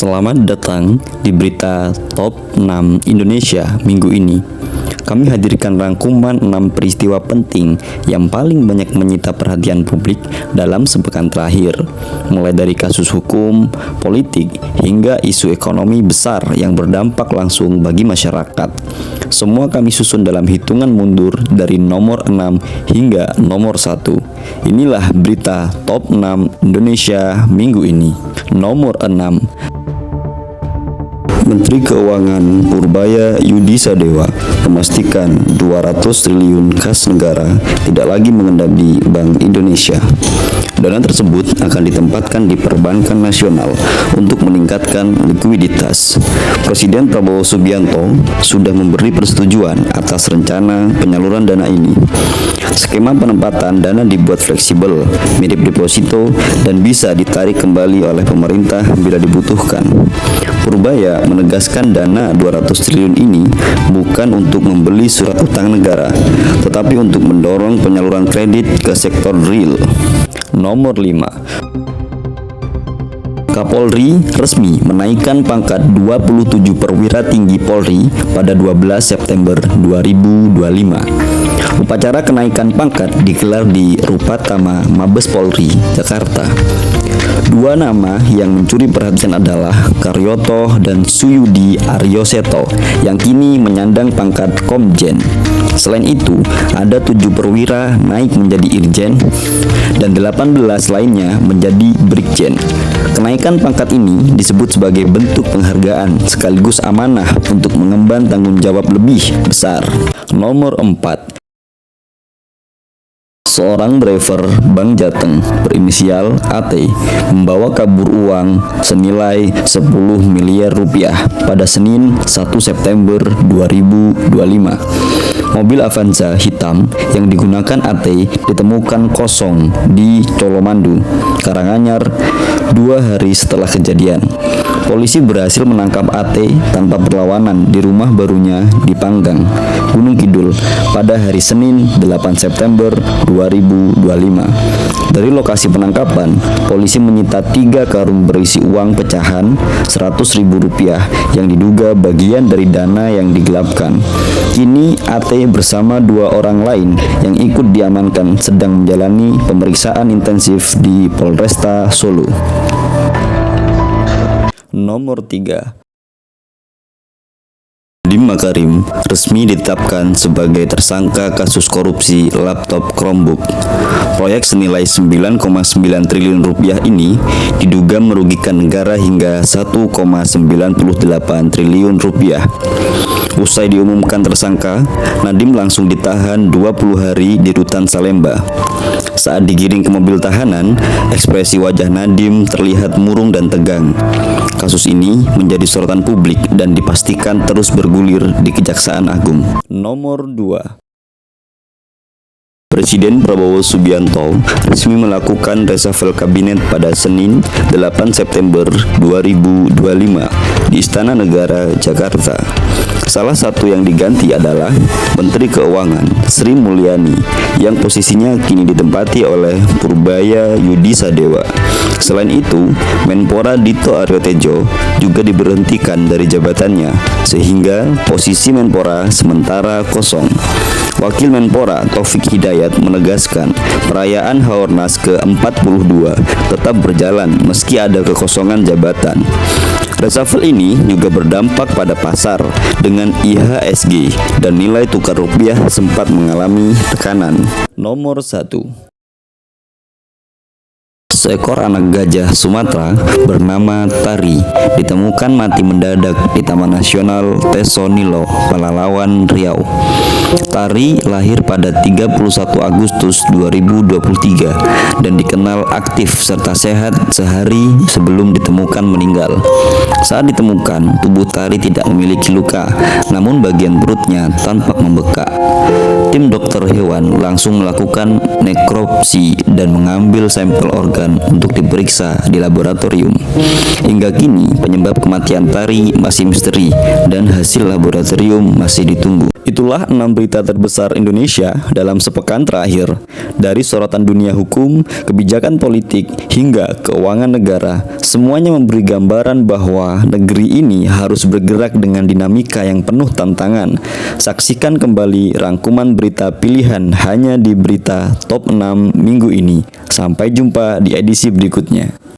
Selamat datang di berita Top 6 Indonesia minggu ini. Kami hadirkan rangkuman 6 peristiwa penting yang paling banyak menyita perhatian publik dalam sepekan terakhir, mulai dari kasus hukum, politik, hingga isu ekonomi besar yang berdampak langsung bagi masyarakat. Semua kami susun dalam hitungan mundur dari nomor 6 hingga nomor 1. Inilah berita Top 6 Indonesia minggu ini. Nomor 6. Menteri Keuangan Purbaya Yudisadewa memastikan 200 triliun kas negara tidak lagi mengendap di Bank Indonesia. Dana tersebut akan ditempatkan di perbankan nasional untuk meningkatkan likuiditas. Presiden Prabowo Subianto sudah memberi persetujuan atas rencana penyaluran dana ini. Skema penempatan dana dibuat fleksibel, mirip deposito, dan bisa ditarik kembali oleh pemerintah bila dibutuhkan. Purbaya menegaskan dana 200 triliun ini bukan untuk membeli surat utang negara, tetapi untuk mendorong penyaluran kredit ke sektor real. Nomor 5. Kapolri resmi menaikkan pangkat 27 perwira tinggi Polri pada 12 September 2025. Upacara kenaikan pangkat digelar di Rupatama Mabes Polri, Jakarta. Dua nama yang mencuri perhatian adalah Karyoto dan Suyudi Aryoseto yang kini menyandang pangkat Komjen. Selain itu, ada 7 perwira naik menjadi Irjen dan 18 lainnya menjadi Brigjen. Kenaikan pangkat ini disebut sebagai bentuk penghargaan sekaligus amanah untuk mengemban tanggung jawab lebih besar. Nomor 4. Seorang driver Bank Jateng berinisial AT membawa kabur uang senilai 10 miliar rupiah pada Senin 1 September 2025. Mobil Avanza hitam yang digunakan AT ditemukan kosong di Colomandu, Karanganyar 2 hari setelah kejadian. Polisi berhasil menangkap AT tanpa perlawanan di rumah barunya di Panggang, Gunung Kidul pada hari Senin 8 September 2025. Dari lokasi penangkapan, polisi menyita 3 karung berisi uang pecahan Rp100.000 yang diduga bagian dari dana yang digelapkan. Kini AT bersama 2 orang lain yang ikut diamankan sedang menjalani pemeriksaan intensif di Polresta Solo. Nomor 3. Nadiem Makarim resmi ditetapkan sebagai tersangka kasus korupsi laptop Chromebook. Proyek senilai 9,9 triliun rupiah ini diduga merugikan negara hingga 1,98 triliun rupiah. Usai diumumkan tersangka, Nadiem langsung ditahan 20 hari di Rutan Salemba. Saat digiring ke mobil tahanan, ekspresi wajah Nadiem terlihat murung dan tegang. Kasus ini menjadi sorotan publik dan dipastikan terus bergulir di Kejaksaan Agung. Nomor 2. Presiden Prabowo Subianto resmi melakukan reshuffle kabinet pada Senin 8 September 2025 di Istana Negara, Jakarta. Salah satu yang diganti adalah Menteri Keuangan Sri Mulyani yang posisinya kini ditempati oleh Purbaya Yudisadewa. Selain itu, Menpora Dito Aryotejo juga diberhentikan dari jabatannya sehingga posisi Menpora sementara kosong. Wakil Menpora Taufik Hidayat menegaskan perayaan Haornas ke-42 tetap berjalan meski ada kekosongan jabatan. Reshuffle ini juga berdampak pada pasar dengan IHSG dan nilai tukar rupiah sempat mengalami tekanan. Nomor 1. Seekor anak gajah Sumatera bernama Tari ditemukan mati mendadak di Taman Nasional Tesonilo, Pelalawan, Riau. Tari lahir pada 31 Agustus 2023 dan dikenal aktif serta sehat sehari sebelum ditemukan meninggal. Saat ditemukan, tubuh Tari tidak memiliki luka, namun bagian perutnya tampak membekak. Tim dokter hewan langsung melakukan nekropsi dan mengambil sampel organ untuk diperiksa di laboratorium. Hingga kini penyebab kematian Tari masih misteri dan hasil laboratorium masih ditunggu. Itulah 6 berita terbesar Indonesia dalam sepekan terakhir. Dari sorotan dunia hukum, kebijakan politik, hingga keuangan negara, semuanya memberi gambaran bahwa negeri ini harus bergerak dengan dinamika yang penuh tantangan. Saksikan kembali rangkuman berita pilihan hanya di berita top 6 minggu ini. Sampai jumpa di edisi berikutnya.